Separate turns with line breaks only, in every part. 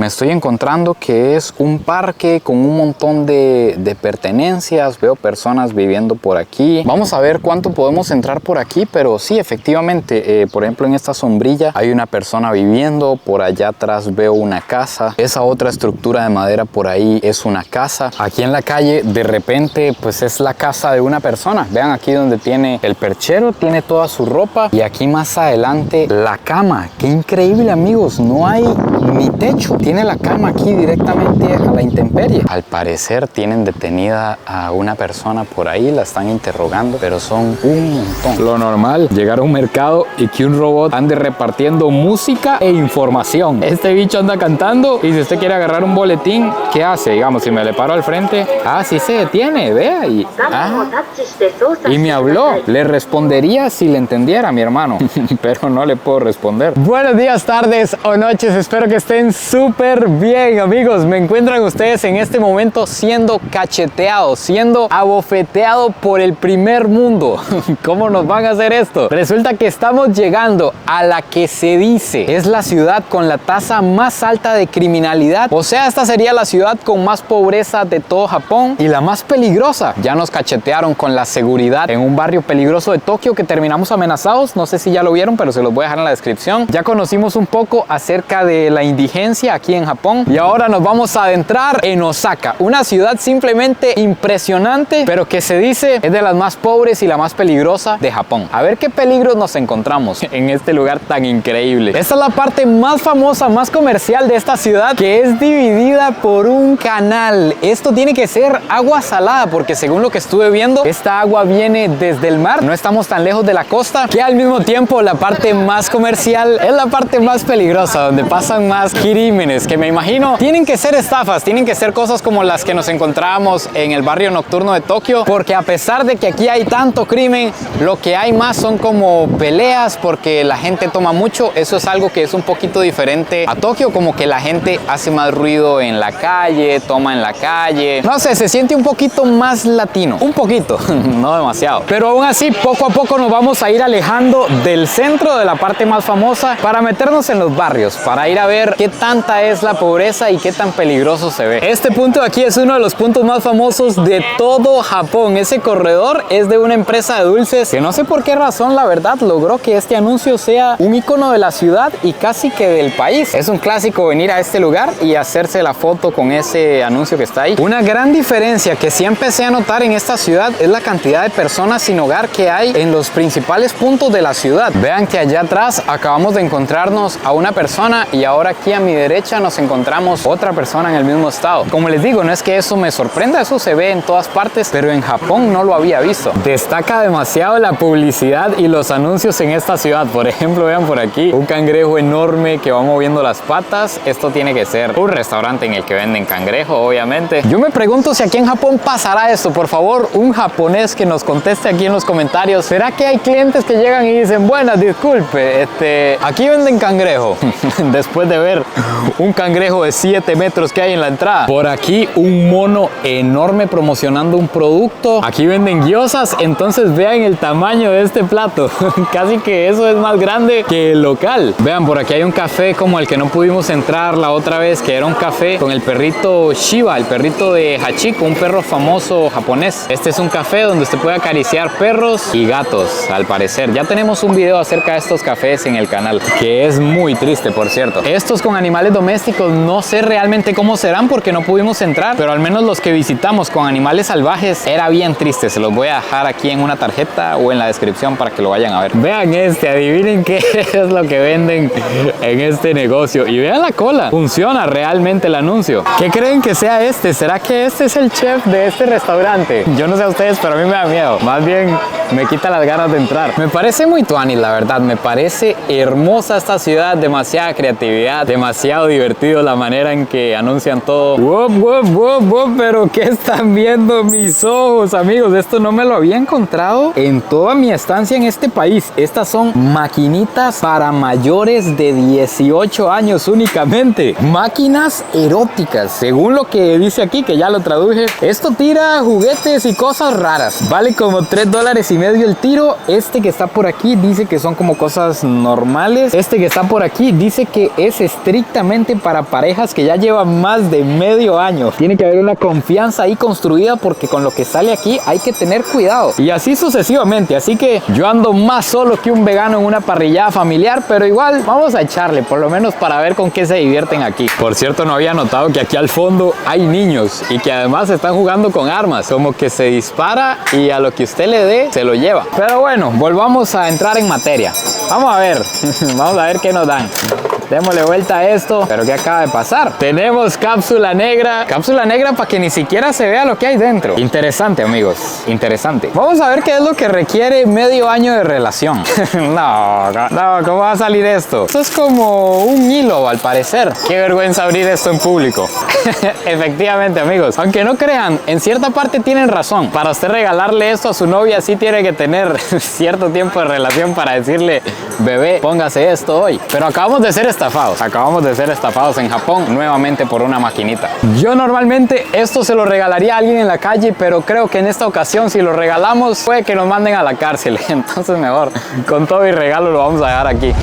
me estoy encontrando que es un parque con un montón de pertenencias. Veo personas viviendo por aquí. Vamos a ver cuánto podemos entrar por aquí, pero sí, efectivamente, por ejemplo, en esta sombrilla hay una persona viviendo. Por allá atrás veo una casa. Esa otra estructura de madera por ahí es una casa. Aquí en la calle, de repente, pues es la casa de una persona. Vean aquí donde tiene el perchero, tiene toda su ropa. Y aquí más adelante, la cama. Qué increíble, amigos. No hay ni techo. Tiene la cama aquí directamente a la intemperie. Al parecer tienen detenida a una persona por ahí, la están interrogando, pero son un montón. Lo normal, llegar a un mercado y que un robot ande repartiendo música e información. Este bicho anda cantando y si usted quiere agarrar un boletín, ¿qué hace? Digamos, si me le paro al frente, sí se detiene, vea, y me habló. Le respondería si le entendiera, mi hermano, pero no le puedo responder. Buenos días, tardes o noches, espero que estén súper bien, amigos. Me encuentran ustedes en este momento siendo cacheteados, siendo abofeteado por el primer mundo. ¿Cómo nos van a hacer esto? Resulta que estamos llegando a la que se dice es la ciudad con la tasa más alta de criminalidad. O sea, esta sería la ciudad con más pobreza de todo Japón y la más peligrosa. Ya nos cachetearon con la seguridad en un barrio peligroso de Tokio que terminamos amenazados. No sé si ya lo vieron, pero se los voy a dejar en la descripción. Ya conocimos un poco acerca de la indigencia aquí en Japón y ahora nos vamos a adentrar en Osaka, una ciudad simplemente impresionante, pero que se dice es de las más pobres y la más peligrosa de Japón. A ver qué peligros nos encontramos en este lugar tan increíble. Esta es la parte más famosa, más comercial de esta ciudad, que es dividida por un canal. Esto tiene que ser agua salada, porque según lo que estuve viendo, esta agua viene desde el mar. No estamos tan lejos de la costa, que al mismo tiempo la parte más comercial es la parte más peligrosa, donde pasan más crímenes, que me imagino tienen que ser estafas, tienen que ser cosas como las que nos encontramos en el barrio nocturno de Tokio, porque a pesar de que aquí hay tanto crimen, lo que hay más son como peleas, porque la gente toma mucho. Eso es algo que es un poquito diferente a Tokio, como que la gente hace más ruido en la calle, toma en la calle, no sé, se siente un poquito más latino, un poquito, no demasiado, pero aún así poco a poco nos vamos a ir alejando del centro, de la parte más famosa, para meternos en los barrios, para ir a ver qué tanta es la pobreza y qué tan peligroso se ve. Este punto de aquí es uno de los puntos más famosos de todo Japón. Ese corredor es de una empresa de dulces que no sé por qué razón, la verdad, logró que este anuncio sea un icono de la ciudad y casi que del país. Es un clásico venir a este lugar y hacerse la foto con ese anuncio que está ahí. Una gran diferencia que sí empecé a notar en esta ciudad es la cantidad de personas sin hogar que hay en los principales puntos de la ciudad. Vean que allá atrás acabamos de encontrarnos a una persona y ahora aquí a mi derecha nos encontramos otra persona en el mismo estado. Como les digo, no es que eso me sorprenda, eso se ve en todas partes, pero en Japón no lo había visto. Destaca demasiado la publicidad y los anuncios en esta ciudad. Por ejemplo, vean por aquí un cangrejo enorme que va moviendo las patas. Esto tiene que ser un restaurante en el que venden cangrejo, obviamente. Yo me pregunto si aquí en Japón pasará esto. Por favor, un japonés que nos conteste aquí en los comentarios. ¿Será que hay clientes que llegan y dicen, buenas, disculpe, aquí venden cangrejo? Después de ver un cangrejo de 7 metros que hay en la entrada. Por aquí un mono enorme promocionando un producto. Aquí venden gyozas, entonces vean el tamaño de este plato. Casi que eso es más grande que el local. Vean, por aquí hay un café como el que no pudimos entrar la otra vez, que era un café con el perrito Shiba, el perrito de Hachiko, un perro famoso japonés. Este es un café donde usted puede acariciar perros y gatos, al parecer. Ya tenemos un video acerca de estos cafés en el canal, que es muy triste, por cierto. Estos con animales domésticos no sé realmente cómo serán porque no pudimos entrar, pero al menos los que visitamos con animales salvajes era bien triste. Se los voy a dejar aquí en una tarjeta o en la descripción para que lo vayan a ver. Vean adivinen qué es lo que venden en este negocio y vean la cola. Funciona realmente el anuncio. ¿Qué creen que sea este? ¿Será que este es el chef de este restaurante? Yo no sé a ustedes, pero a mí me da miedo. Más bien me quita las ganas de entrar. Me parece muy tuanis, la verdad. Me parece hermosa esta ciudad, demasiada creatividad, demasiado divertido la manera en que anuncian todo. Pero ¿qué están viendo mis ojos, amigos? Esto no me lo había encontrado en toda mi estancia en este país. Estas son maquinitas para mayores de 18 años únicamente. Máquinas eróticas, según lo que dice aquí, que ya lo traduje. Esto tira juguetes y cosas raras. Vale como $3.50 el tiro. Este que está por aquí dice que son como cosas normales. Este que está por aquí dice que es estrictamente para parejas que ya llevan más de medio año. Tiene que haber una confianza ahí construida porque con lo que sale aquí hay que tener cuidado. Y así sucesivamente. Así que yo ando más solo que un vegano en una parrillada familiar, pero igual vamos a echarle, por lo menos para ver con qué se divierten aquí. Por cierto, no había notado que aquí al fondo hay niños y que además están jugando con armas. Como que se dispara y a lo que usted le dé, se lo lleva. Pero bueno, volvamos a entrar en materia. Vamos a ver, vamos a ver qué nos dan. Démosle vuelta a esto. ¿Pero qué acaba de pasar? Tenemos cápsula negra. Cápsula negra para que ni siquiera se vea lo que hay dentro. Interesante, amigos. Interesante. Vamos a ver qué es lo que requiere medio año de relación. No, ¿cómo va a salir esto? Esto es como un hilo, al parecer. Qué vergüenza abrir esto en público. Efectivamente, amigos. Aunque no crean, en cierta parte tienen razón. Para usted regalarle esto a su novia, sí tiene que tener cierto tiempo de relación para decirle, bebé, póngase esto hoy. Pero acabamos de ser estafados. Acabamos de ser estafados en Japón nuevamente por una maquinita. Yo normalmente esto se lo regalaría a alguien en la calle, pero creo que en esta ocasión si lo regalamos puede que nos manden a la cárcel. Entonces mejor con todo y regalo lo vamos a dejar aquí.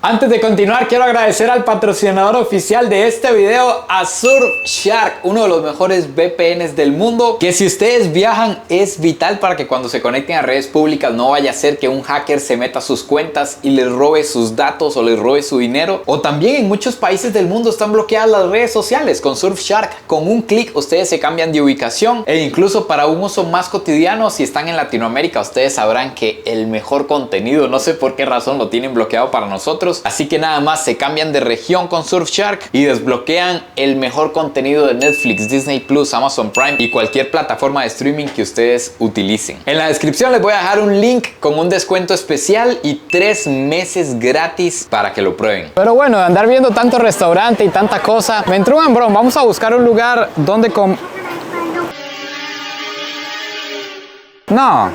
Antes de continuar, quiero agradecer al patrocinador oficial de este video, a Surfshark, uno de los mejores VPNs del mundo, que si ustedes viajan es vital para que cuando se conecten a redes públicas no vaya a ser que un hacker se meta a sus cuentas y les robe sus datos o les robe su dinero. O también en muchos países del mundo están bloqueadas las redes sociales. Con Surfshark, con un clic ustedes se cambian de ubicación, e incluso para un uso más cotidiano, si están en Latinoamérica, ustedes sabrán que el mejor contenido, no sé por qué razón lo tienen bloqueado para nosotros. Así que nada más se cambian de región con Surfshark y desbloquean el mejor contenido de Netflix, Disney Plus, Amazon Prime y cualquier plataforma de streaming que ustedes utilicen. En la descripción les voy a dejar un link con un descuento especial y 3 meses gratis para que lo prueben. Pero bueno, de andar viendo tanto restaurante y tanta cosa, me entró un hambrón. Vamos a buscar un lugar donde No,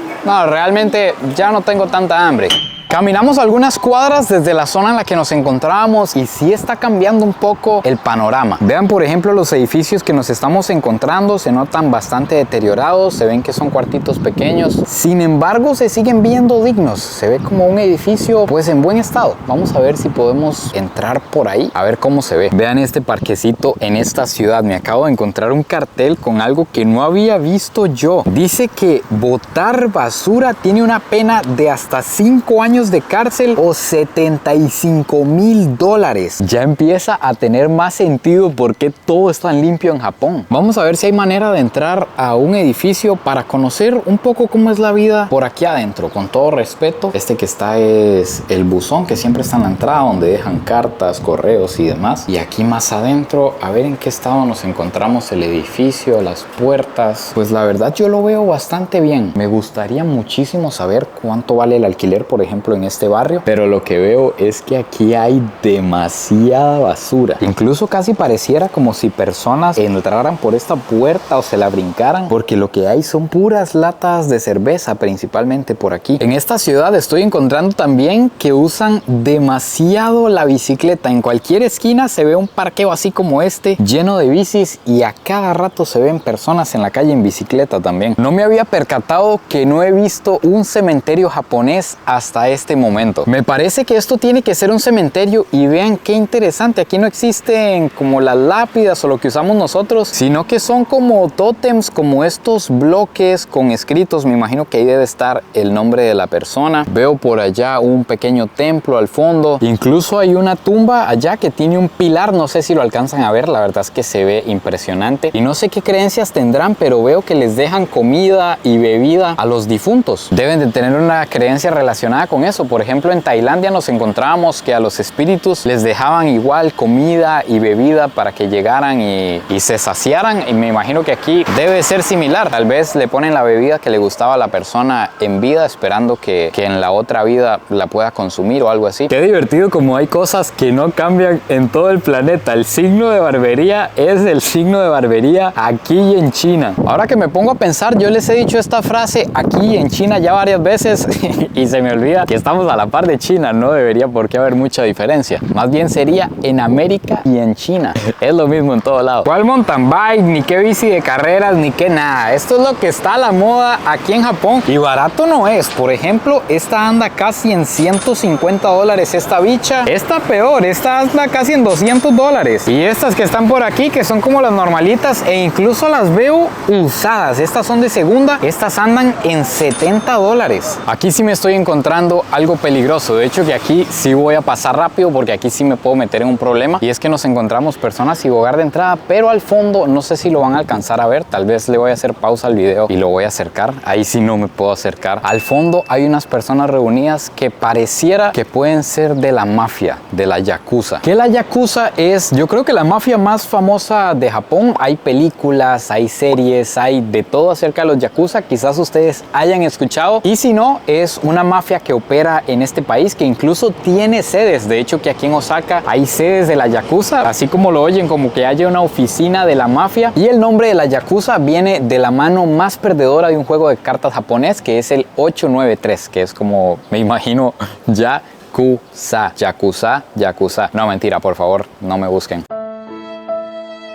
realmente ya no tengo tanta hambre. Caminamos algunas cuadras desde la zona en la que nos encontrábamos y sí está cambiando un poco el panorama. Vean, por ejemplo, los edificios que nos estamos encontrando se notan bastante deteriorados, se ven que son cuartitos pequeños. Sin embargo, se siguen viendo dignos. Se ve como un edificio pues en buen estado. Vamos a ver si podemos entrar por ahí, a ver cómo se ve. Vean este parquecito en esta ciudad. Me acabo de encontrar un cartel con algo que no había visto yo. Dice que botar basura tiene una pena de hasta 5 años de cárcel o $75,000. Ya empieza a tener más sentido por qué todo es tan limpio en Japón. Vamos a ver si hay manera de entrar a un edificio para conocer un poco cómo es la vida por aquí adentro. Con todo respeto, este que está es el buzón que siempre está en la entrada, donde dejan cartas, correos y demás. Y aquí más adentro, a ver en qué estado nos encontramos el edificio, las puertas. Pues la verdad yo lo veo bastante bien. Me gustaría muchísimo saber cuánto vale el alquiler, por ejemplo, en este barrio, pero lo que veo es que aquí hay demasiada basura. Incluso casi pareciera como si personas entraran por esta puerta o se la brincaran, porque lo que hay son puras latas de cerveza, principalmente por aquí. En esta ciudad estoy encontrando también que usan demasiado la bicicleta. En cualquier esquina se ve un parqueo así como este, lleno de bicis, y a cada rato se ven personas en la calle en bicicleta también. No me había percatado que no he visto un cementerio japonés hasta este momento. Me parece que esto tiene que ser un cementerio, y vean qué interesante, aquí no existen como las lápidas o lo que usamos nosotros, sino que son como tótems, como estos bloques con escritos. Me imagino que ahí debe estar el nombre de la persona. Veo por allá un pequeño templo al fondo, incluso hay una tumba allá que tiene un pilar, no sé si lo alcanzan a ver, la verdad es que se ve impresionante y no sé qué creencias tendrán, pero veo que les dejan comida y bebida a los difuntos. Deben de tener una creencia relacionada con eso. Por ejemplo, en Tailandia nos encontrábamos que a los espíritus les dejaban igual comida y bebida para que llegaran y se saciaran, y me imagino que aquí debe ser similar. Tal vez le ponen la bebida que le gustaba a la persona en vida, esperando que en la otra vida la pueda consumir o algo así. Qué divertido como hay cosas que no cambian en todo el planeta. El signo de barbería es el signo de barbería aquí y en China. Ahora que me pongo a pensar, yo les he dicho esta frase aquí en China ya varias veces y se me olvida que estamos a la par de China, no debería por qué haber mucha diferencia. Más bien sería en América y en China. Es lo mismo en todo lado. ¿Cuál mountain bike? Ni qué bici de carreras, ni qué nada. Esto es lo que está a la moda aquí en Japón. Y barato no es. Por ejemplo, esta anda casi en $150 esta bicha. Esta peor, esta anda casi en $200. Y estas que están por aquí, que son como las normalitas, e incluso las veo usadas. Estas son de segunda. Estas andan en $70. Aquí sí me estoy encontrando algo peligroso. De hecho, que aquí sí voy a pasar rápido porque aquí sí me puedo meter en un problema. Y es que nos encontramos personas sin hogar de entrada, pero al fondo no sé si lo van a alcanzar a ver. Tal vez le voy a hacer pausa al video y lo voy a acercar. Ahí sí no me puedo acercar. Al fondo hay unas personas reunidas que pareciera que pueden ser de la mafia, de la yakuza. Que la yakuza es, yo creo que la mafia más famosa de Japón. Hay películas, hay series, hay de todo acerca de los yakuza. Quizás ustedes hayan escuchado. Y si no, es una mafia que opera en este país, que incluso tiene sedes. De hecho, que aquí en Osaka hay sedes de la yakuza, así como lo oyen, como que haya una oficina de la mafia. Y el nombre de la yakuza viene de la mano más perdedora de un juego de cartas japonés, que es el 893, que es como, me imagino, Yakuza. Yakuza, Yakuza. No, mentira, por favor, no me busquen.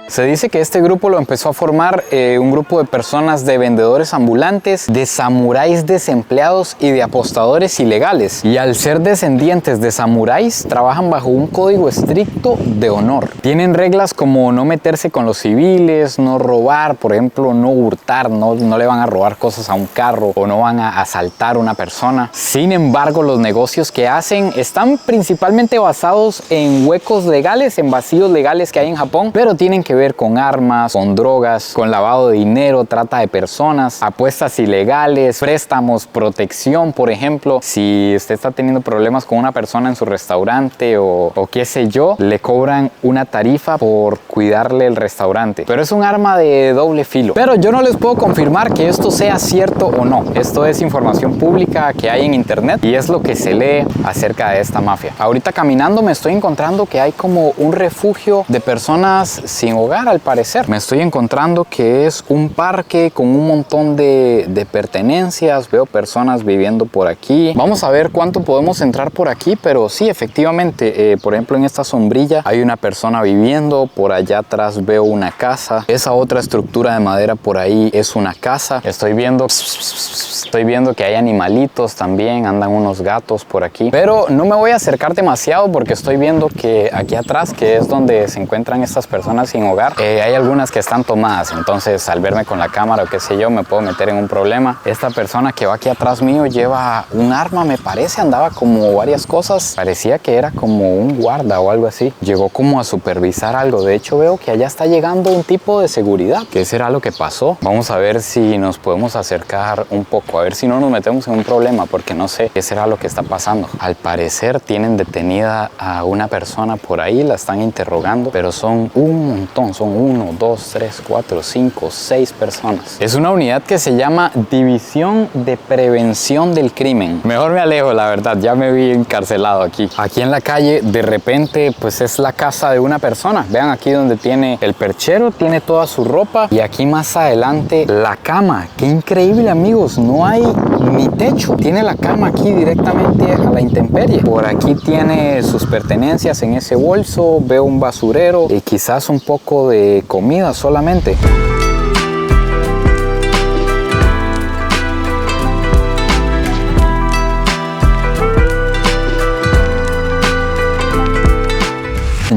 Se dice que este grupo lo empezó a formar un grupo de personas, de vendedores ambulantes, de samuráis desempleados y de apostadores ilegales. Y al ser descendientes de samuráis, trabajan bajo un código estricto de honor. Tienen reglas como no meterse con los civiles, no robar, por ejemplo, no hurtar, no le van a robar cosas a un carro o no van a asaltar a una persona. Sin embargo, los negocios que hacen están principalmente basados en huecos legales, en vacíos legales que hay en Japón, pero tienen que ver con armas, con drogas, con lavado de dinero, trata de personas, apuestas ilegales, préstamos, protección. Por ejemplo, si usted está teniendo problemas con una persona en su restaurante o qué sé yo, le cobran una tarifa por cuidarle el restaurante. Pero es un arma de doble filo. Pero yo no les puedo confirmar que esto sea cierto o no. Esto es información pública que hay en internet y es lo que se lee acerca de esta mafia. Ahorita caminando me estoy encontrando que hay como un refugio de personas sin hogar. Al parecer me estoy encontrando que es un parque con un montón de pertenencias. Veo personas viviendo por aquí. Vamos a ver cuánto podemos entrar por aquí, pero sí, efectivamente, por ejemplo, en esta sombrilla hay una persona viviendo. Por allá atrás veo una casa. Esa otra estructura de madera por ahí es una casa. Estoy viendo que hay animalitos también, andan unos gatos por aquí, pero no me voy a acercar demasiado porque estoy viendo que aquí atrás, que es donde se encuentran estas personas sin hogar, hay algunas que están tomadas. Entonces, al verme con la cámara o qué sé yo, me puedo meter en un problema. Esta persona que va aquí atrás mío lleva un arma, me parece, andaba como varias cosas, parecía que era como un guarda o algo así. Llegó como a supervisar algo. De hecho, veo que allá está llegando un tipo de seguridad. ¿Qué será lo que pasó? Vamos a ver si nos podemos acercar un poco, a ver si no nos metemos en un problema, porque no sé qué será lo que está pasando. Al parecer tienen detenida a una persona por ahí, la están interrogando, pero son un montón, son 1, 2, 3, 4, 5, 6 personas. Es una unidad que se llama División de Prevención del Crimen. Mejor me alejo, la verdad, ya me vi encarcelado aquí. Aquí en la calle, de repente, pues es la casa de una persona. Vean aquí donde tiene el perchero, tiene toda su ropa, y aquí más adelante la cama. Qué increíble, amigos, no hay ni techo, tiene la cama aquí directamente a la intemperie. Por aquí tiene sus pertenencias en ese bolso, veo un basurero y quizás un poco de comida solamente.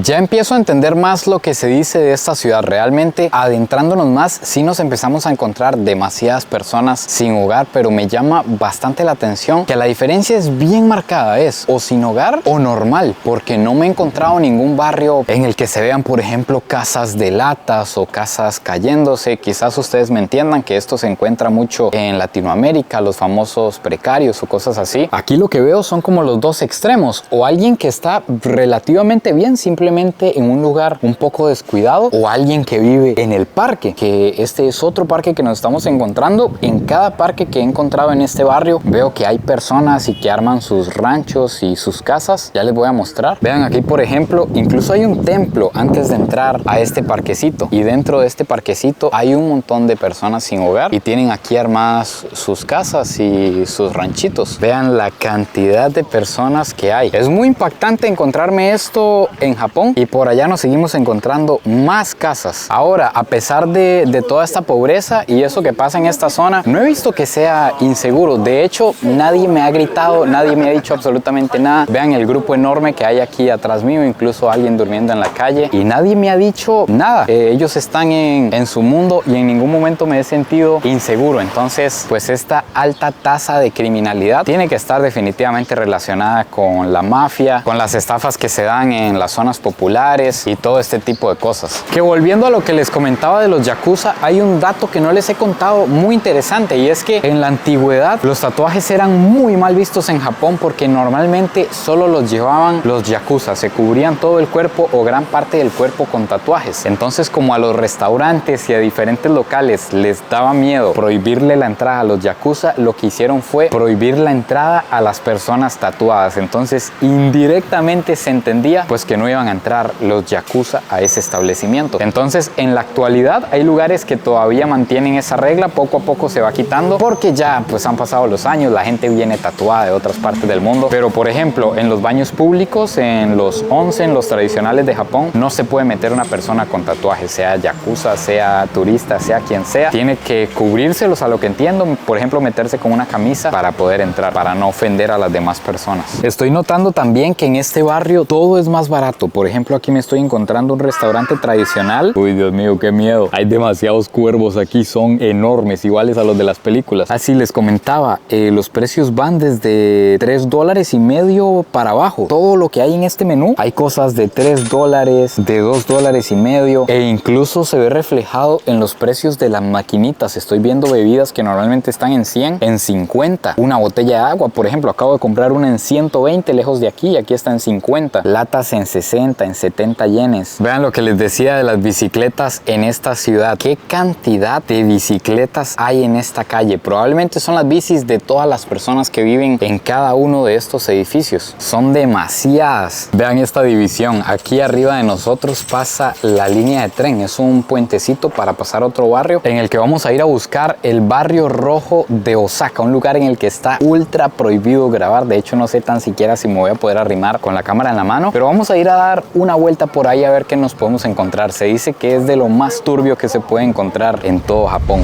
Ya empiezo a entender más lo que se dice de esta ciudad. Realmente, adentrándonos más, sí nos empezamos a encontrar demasiadas personas sin hogar, pero me llama bastante la atención que la diferencia es bien marcada, es o sin hogar o normal, porque no me he encontrado ningún barrio en el que se vean, por ejemplo, casas de latas o casas cayéndose. Quizás ustedes me entiendan que esto se encuentra mucho en Latinoamérica, los famosos precarios o cosas así. Aquí lo que veo son como los dos extremos, o alguien que está relativamente bien, simplemente simplemente en un lugar un poco descuidado o alguien que vive en el parque, que este es otro parque que nos estamos encontrando. En cada parque que he encontrado en este barrio veo que hay personas y que arman sus ranchos y sus casas. Ya les voy a mostrar. Vean aquí, por ejemplo, incluso hay un templo antes de entrar a este parquecito, y dentro de este parquecito hay un montón de personas sin hogar y tienen aquí armadas sus casas y sus ranchitos. Vean la cantidad de personas que hay. Es muy impactante encontrarme esto en Japón, y por allá nos seguimos encontrando más casas. Ahora, a pesar de toda esta pobreza y eso que pasa en esta zona, no he visto que sea inseguro. De hecho, nadie me ha gritado, nadie me ha dicho absolutamente nada. Vean el grupo enorme que hay aquí atrás mío, incluso alguien durmiendo en la calle, y nadie me ha dicho nada. Ellos están en su mundo y en ningún momento me he sentido inseguro. Entonces, pues esta alta tasa de criminalidad tiene que estar definitivamente relacionada con la mafia, con las estafas que se dan en las zonas populares y todo este tipo de cosas. Que volviendo a lo que les comentaba de los yakuza, hay un dato que no les he contado muy interesante, y es que en la antigüedad los tatuajes eran muy mal vistos en Japón porque normalmente solo los llevaban los yakuza, se cubrían todo el cuerpo o gran parte del cuerpo con tatuajes. Entonces, como a los restaurantes y a diferentes locales les daba miedo prohibirle la entrada a los yakuza, lo que hicieron fue prohibir la entrada a las personas tatuadas. Entonces, indirectamente se entendía pues que no iban a entrar los yakuza a ese establecimiento. Entonces, en la actualidad hay lugares que todavía mantienen esa regla. Poco a poco se va quitando porque ya pues han pasado los años, la gente viene tatuada de otras partes del mundo. Pero por ejemplo, en los baños públicos, en los onsen, los tradicionales de Japón, no se puede meter una persona con tatuajes, sea yakuza, sea turista, sea quien sea. Tiene que cubrírselos, a lo que entiendo. Por ejemplo, meterse con una camisa para poder entrar, para no ofender a las demás personas. Estoy notando también que en este barrio todo es más barato. Por ejemplo, aquí me estoy encontrando un restaurante tradicional. Uy, Dios mío, qué miedo. Hay demasiados cuervos aquí, son enormes, iguales a los de las películas. Así les comentaba, los precios van desde $3.50 para abajo. Todo lo que hay en este menú, hay cosas de $3, de $2.50, e incluso se ve reflejado en los precios de las maquinitas. Estoy viendo bebidas que normalmente están en 100, en 50. Una botella de agua, por ejemplo, acabo de comprar una en 120 lejos de aquí, y aquí está en 50. Latas en 60, en 70 yenes. Vean lo que les decía de las bicicletas en esta ciudad. Qué cantidad de bicicletas hay en esta calle. Probablemente son las bicis de todas las personas que viven en cada uno de estos edificios. Son demasiadas. Vean esta división. Aquí arriba de nosotros pasa la línea de tren. Es un puentecito para pasar a otro barrio en el que vamos a ir a buscar el barrio rojo de Osaka, un lugar en el que está ultra prohibido grabar. De hecho, no sé tan siquiera si me voy a poder arrimar con la cámara en la mano, pero vamos a ir a dar una vuelta por ahí a ver qué nos podemos encontrar. Se dice que es de lo más turbio que se puede encontrar en todo Japón.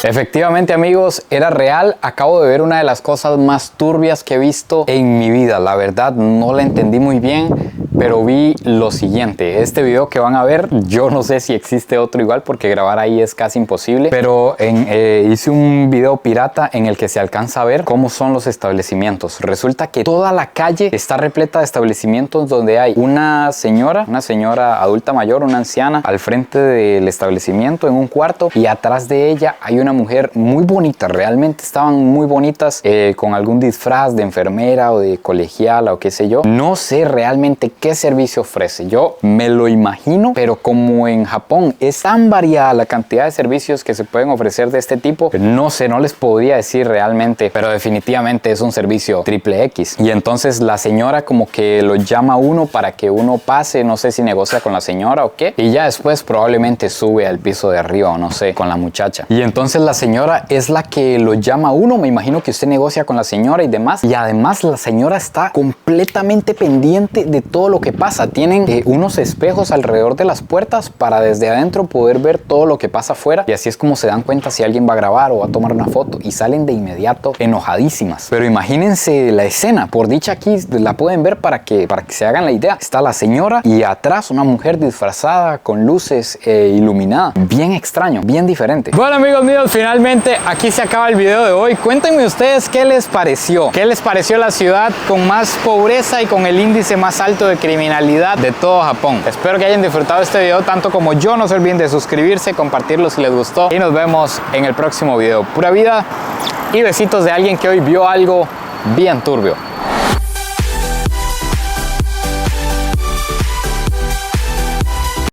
Efectivamente, amigos, era real. Acabo de ver una de las cosas más turbias que he visto en mi vida. La verdad, no la entendí muy bien, pero vi lo siguiente. Este video que van a ver, yo no sé si existe otro igual porque grabar ahí es casi imposible, pero hice un video pirata en el que se alcanza a ver cómo son los establecimientos. Resulta que toda la calle está repleta de establecimientos donde hay una señora adulta mayor, una anciana, al frente del establecimiento en un cuarto, y atrás de ella hay una mujer muy bonita. Realmente estaban muy bonitas, con algún disfraz de enfermera o de colegiala o qué sé yo. No sé realmente qué servicio ofrece. Yo me lo imagino, pero como en Japón es tan variada la cantidad de servicios que se pueden ofrecer de este tipo, no sé, no les podría decir realmente, pero definitivamente es un servicio triple X. Y entonces la señora como que lo llama a uno para que uno pase, no sé si negocia con la señora o qué, y ya después probablemente sube al piso de arriba o no sé, con la muchacha. Y entonces la señora es la que lo llama a uno. Me imagino que usted negocia con la señora y demás, y además la señora está completamente pendiente de todo lo lo que pasa, tienen unos espejos alrededor de las puertas para desde adentro poder ver todo lo que pasa afuera, y así es como se dan cuenta si alguien va a grabar o va a tomar una foto, y salen de inmediato enojadísimas. Pero imagínense la escena, por dicha aquí la pueden ver para que se hagan la idea. Está la señora y atrás una mujer disfrazada con luces iluminada. Bien extraño, bien diferente. Bueno, amigos míos, finalmente aquí se acaba el video de hoy. Cuéntenme ustedes qué les pareció. ¿Qué les pareció la ciudad con más pobreza y con el índice más alto de criminalidad de todo Japón? Espero que hayan disfrutado este video tanto como yo. No se olviden de suscribirse, compartirlo si les gustó, y nos vemos en el próximo video. Pura vida y besitos de alguien que hoy vio algo bien turbio.